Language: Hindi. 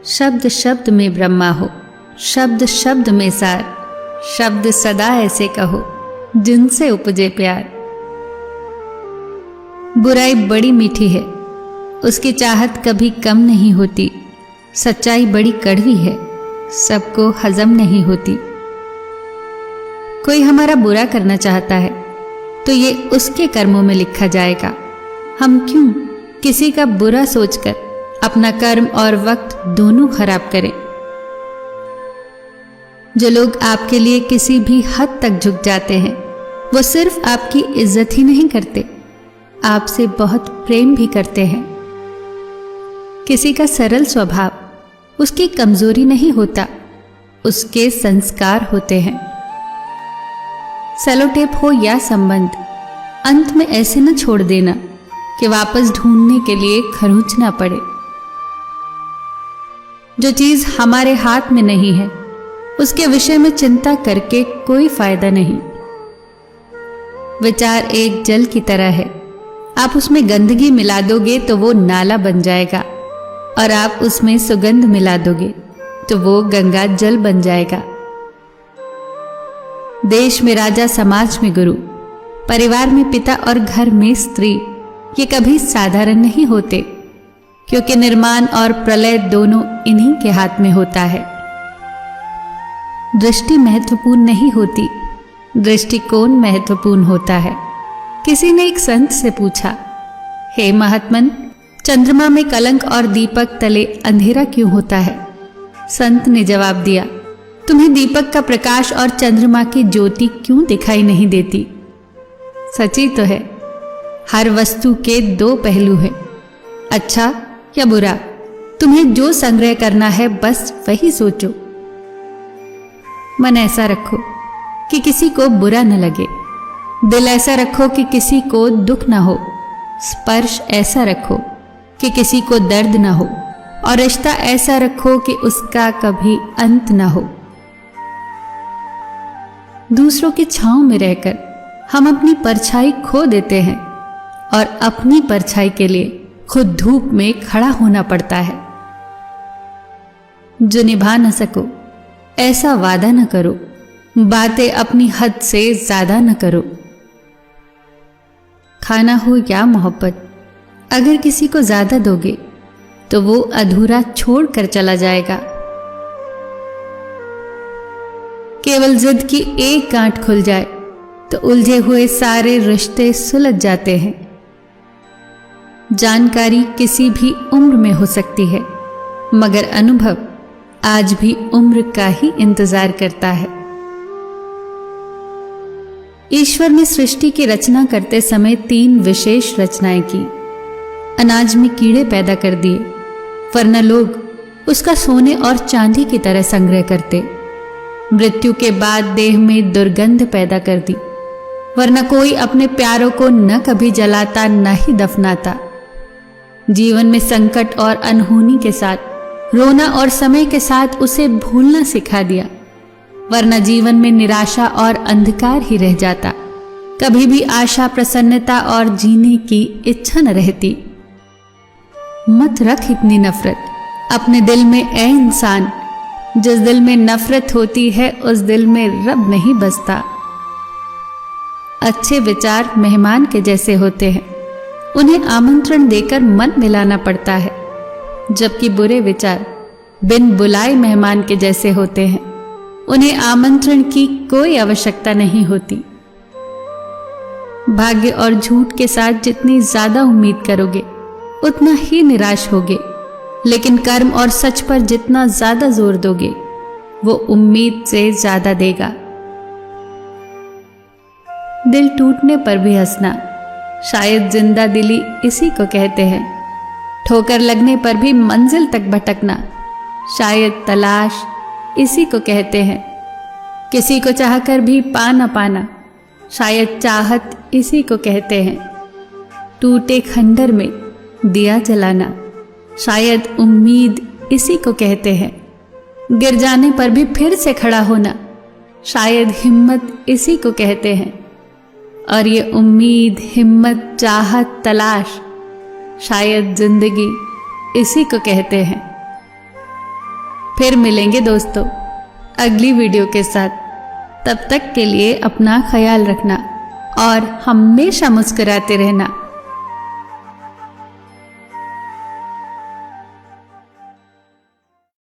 शब्द शब्द में ब्रह्मा हो, शब्द शब्द में सार, शब्द सदा ऐसे कहो जिनसे उपजे प्यार। बुराई बड़ी मीठी है, उसकी चाहत कभी कम नहीं होती। सच्चाई बड़ी कड़वी है, सबको हजम नहीं होती। कोई हमारा बुरा करना चाहता है तो ये उसके कर्मों में लिखा जाएगा। हम क्यों किसी का बुरा सोचकर अपना कर्म और वक्त दोनों खराब करें। जो लोग आपके लिए किसी भी हद तक झुक जाते हैं, वो सिर्फ आपकी इज्जत ही नहीं करते, आपसे बहुत प्रेम भी करते हैं। किसी का सरल स्वभाव उसकी कमजोरी नहीं होता, उसके संस्कार होते हैं। सेलोटेप हो या संबंध, अंत में ऐसे न छोड़ देना कि वापस ढूंढने के लिए खरोंचना पड़े। जो चीज हमारे हाथ में नहीं है, उसके विषय में चिंता करके कोई फायदा नहीं। विचार एक जल की तरह है, आप उसमें गंदगी मिला दोगे तो वो नाला बन जाएगा, और आप उसमें सुगंध मिला दोगे तो वो गंगा जल बन जाएगा। देश में राजा, समाज में गुरु, परिवार में पिता और घर में स्त्री, ये कभी साधारण नहीं होते, क्योंकि निर्माण और प्रलय दोनों इन्हीं के हाथ में होता है। दृष्टि महत्वपूर्ण नहीं होती, दृष्टिकोण महत्वपूर्ण होता है। किसी ने एक संत से पूछा, हे महात्मन, चंद्रमा में कलंक और दीपक तले अंधेरा क्यों होता है? संत ने जवाब दिया, तुम्हें दीपक का प्रकाश और चंद्रमा की ज्योति क्यों दिखाई नहीं देती? सच्ची तो है, हर वस्तु के दो पहलू हैं, अच्छा या बुरा। तुम्हें जो संग्रह करना है बस वही सोचो। मन ऐसा रखो कि किसी को बुरा न लगे, दिल ऐसा रखो कि किसी को दुख न हो, स्पर्श ऐसा रखो कि किसी को दर्द न हो, और रिश्ता ऐसा रखो कि उसका कभी अंत न हो। दूसरों की छांव में रहकर हम अपनी परछाई खो देते हैं, और अपनी परछाई के लिए खुद धूप में खड़ा होना पड़ता है। जो निभा न सको ऐसा वादा न करो, बातें अपनी हद से ज्यादा न करो। खाना हो या मोहब्बत, अगर किसी को ज्यादा दोगे तो वो अधूरा छोड़ कर चला जाएगा। केवल जिद की एक गांठ खुल जाए तो उलझे हुए सारे रिश्ते सुलझ जाते हैं। जानकारी किसी भी उम्र में हो सकती है, मगर अनुभव आज भी उम्र का ही इंतजार करता है। ईश्वर ने सृष्टि की रचना करते समय 3 विशेष रचनाएं की। अनाज में कीड़े पैदा कर दिए, वरना लोग उसका सोने और चांदी की तरह संग्रह करते। मृत्यु के बाद देह में दुर्गंध पैदा कर दी, वरना कोई अपने प्यारों को न कभी जलाता न ही दफनाता। जीवन में संकट और अनहोनी के साथ रोना और समय के साथ उसे भूलना सिखा दिया, वरना जीवन में निराशा और अंधकार ही रह जाता। कभी भी आशा, प्रसन्नता और जीने की इच्छा न रहती। मत रख इतनी नफरत अपने दिल में ए इंसान, जिस दिल में नफरत होती है उस दिल में रब नहीं बसता। अच्छे विचार मेहमान के जैसे होते हैं, उन्हें आमंत्रण देकर मन मिलाना पड़ता है, जबकि बुरे विचार बिन बुलाए मेहमान के जैसे होते हैं, उन्हें आमंत्रण की कोई आवश्यकता नहीं होती। भाग्य और झूठ के साथ जितनी ज्यादा उम्मीद करोगे उतना ही निराश होगे, लेकिन कर्म और सच पर जितना ज्यादा जोर दोगे वो उम्मीद से ज्यादा देगा। दिल टूटने पर भी हंसना, शायद जिंदा दिली इसी को कहते हैं। ठोकर लगने पर भी मंजिल तक भटकना, शायद तलाश इसी को कहते हैं। किसी को चाहकर भी पा न पाना, शायद चाहत इसी को कहते हैं। टूटे खंडर में दिया जलाना, शायद उम्मीद इसी को कहते हैं। गिर जाने पर भी फिर से खड़ा होना, शायद हिम्मत इसी को कहते हैं। और ये उम्मीद, हिम्मत, चाहत, तलाश शायद जिंदगी इसी को कहते हैं। फिर मिलेंगे दोस्तों अगली वीडियो के साथ। तब तक के लिए अपना ख्याल रखना और हमेशा मुस्कुराते रहना।